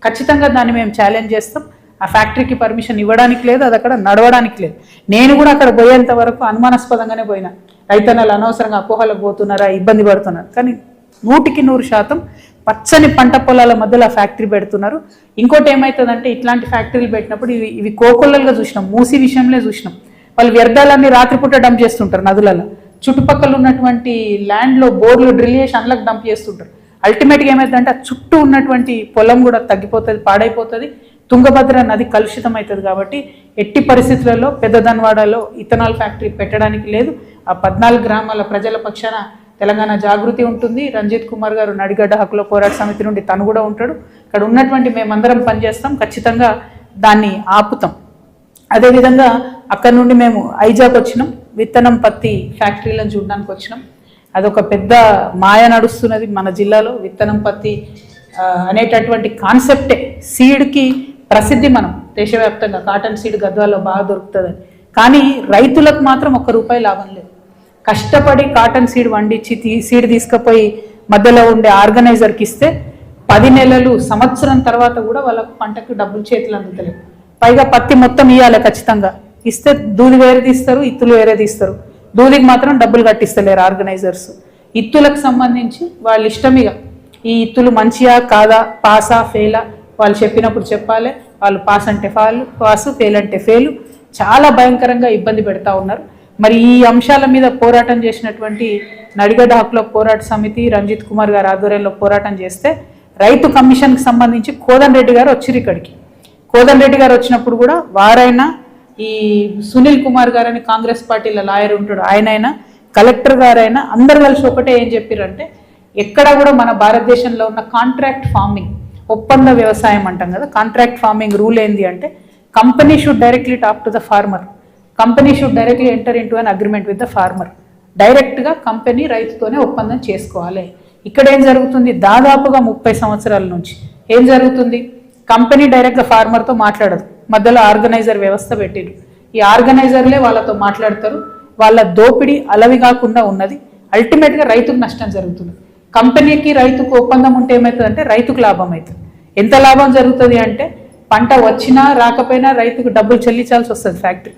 ఖచ్చితంగా దాన్ని మేము ఛాలెంజ్ చేస్తాం. ఆ ఫ్యాక్టరీకి పర్మిషన్ ఇవ్వడానికి లేదు, అది అక్కడ నడవడానికి లేదు. నేను కూడా అక్కడ పోయేంత వరకు అనుమానాస్పదంగానే పోయినా, రైతన్నలు అనవసరంగా అపోహలకు పోతున్నారా, ఇబ్బంది పడుతున్నారు. కానీ 100% పచ్చని పంట పొలాల మధ్యలో ఆ ఫ్యాక్టరీ పెడుతున్నారు. ఇంకోటి ఏమవుతుందంటే ఇట్లాంటి ఫ్యాక్టరీలు పెట్టినప్పుడు ఇవి కోకొల్లలుగా చూసినాం, మూసి విషయంలో చూసినాం. వాళ్ళు వ్యర్థాలన్నీ రాత్రిపూట డంప్ చేస్తుంటారు నదులలో, చుట్టుపక్కల ఉన్నటువంటి ల్యాండ్లో బోర్లు డ్రిల్ చేసి అందులోకి డంప్ చేస్తుంటారు. అల్టిమేట్గా ఏమవుతుందంటే ఆ చుట్టూ ఉన్నటువంటి పొలం కూడా తగ్గిపోతుంది, పాడైపోతుంది, తుంగభద్ర నది కలుషితం అవుతుంది. కాబట్టి ఎట్టి పరిస్థితులలో పెద్దదన్వాడలో ఇథనాల్ ఫ్యాక్టరీ పెట్టడానికి లేదు. ఆ 14 గ్రామాల ప్రజల పక్షాన తెలంగాణ జాగృతి ఉంటుంది. రంజిత్ కుమార్ గారు నడిగడ్డ హక్కుల పోరాట సమితి నుండి తను కూడా ఉంటాడు. ఇక్కడ ఉన్నటువంటి మేమందరం పనిచేస్తాం, ఖచ్చితంగా దాన్ని ఆపుతాం. అదేవిధంగా అక్కడ నుండి మేము ఐజాక్ వచ్చినాం, విత్తనం పత్తి ఫ్యాక్టరీలను చూడడానికి వచ్చినాం. అదొక పెద్ద మాయ నడుస్తున్నది మన జిల్లాలో. విత్తనం పత్తి అనేటటువంటి కాన్సెప్టే సీడ్కి ప్రసిద్ధి. మనం దేశవ్యాప్తంగా కాటన్ సీడ్ గద్వాల్లో బాగా దొరుకుతుందని, కానీ రైతులకు మాత్రం ₹1 లాభం లేదు. కష్టపడి కాటన్ సీడ్ వండించి సీడ్ తీసుకుపోయి మధ్యలో ఉండే ఆర్గనైజర్కి ఇస్తే 10 నెలలు సంవత్సరం తర్వాత కూడా వాళ్ళకు పంటకు డబ్బులు చేతులు అందుతలేవు. పైగా పత్తి మొత్తం ఇవ్వాలి ఖచ్చితంగా, ఇస్తే దూది వేరే తీస్తారు, ఇత్తులు వేరే తీస్తారు. దూదికి మాత్రం డబ్బులు కట్టిస్తలేరు ఆర్గనైజర్స్. ఇత్తులకు సంబంధించి వాళ్ళ ఇష్టమిగా ఈ ఇత్తులు మంచియా కాదా, పాసా ఫెయిలా వాళ్ళు చెప్పినప్పుడు చెప్పాలి. వాళ్ళు పాస్ అంటే పాసు, ఫెయిల్ అంటే ఫెయిలు. చాలా భయంకరంగా ఇబ్బంది పెడతా ఉన్నారు. మరి ఈ అంశాల మీద పోరాటం చేసినటువంటి నడిగడ్డ హక్కుల పోరాట సమితి రంజిత్ కుమార్ గారి ఆధ్వర్యంలో పోరాటం చేస్తే రైతు కమిషన్కి సంబంధించి కోదన్ రెడ్డి గారు వచ్చిరు ఇక్కడికి. కోదన్ రెడ్డి గారు వచ్చినప్పుడు కూడా వారైనా, ఈ సునీల్ కుమార్ గారని కాంగ్రెస్ పార్టీలో లాయర్ ఉంటాడు ఆయనైనా, కలెక్టర్ గారైనా అందరు కలిసి ఒకటే ఏం చెప్పారంటే, ఎక్కడ కూడా మన భారతదేశంలో ఉన్న కాంట్రాక్ట్ ఫార్మింగ్, ఒప్పంద వ్యవసాయం అంటాం కదా, కాంట్రాక్ట్ ఫార్మింగ్ రూల్ ఏంది అంటే company should directly talk to the farmer, company should directly enter into an agreement with the farmer. డైరెక్ట్గా కంపెనీ రైతుతోనే ఒప్పందం చేసుకోవాలి. ఇక్కడ ఏం జరుగుతుంది, దాదాపుగా 30 సంవత్సరాల నుంచి ఏం జరుగుతుంది, కంపెనీ డైరెక్ట్గా ఫార్మర్తో మాట్లాడదు, మధ్యలో ఆర్గనైజర్ వ్యవస్థ పెట్టిరు. ఈ ఆర్గనైజర్లే వాళ్ళతో మాట్లాడతారు. వాళ్ళ దోపిడీ అలవి కాకుండా ఉన్నది. అల్టిమేట్గా రైతుకు నష్టం జరుగుతుంది. కంపెనీకి రైతుకు ఒప్పందం ఉంటే ఏమవుతుందంటే రైతుకు లాభం అవుతుంది. ఎంత లాభం జరుగుతుంది అంటే పంట వచ్చినా రాకపోయినా రైతుకు డబ్బులు చెల్లించాల్సి వస్తుంది ఫ్యాక్టరీ.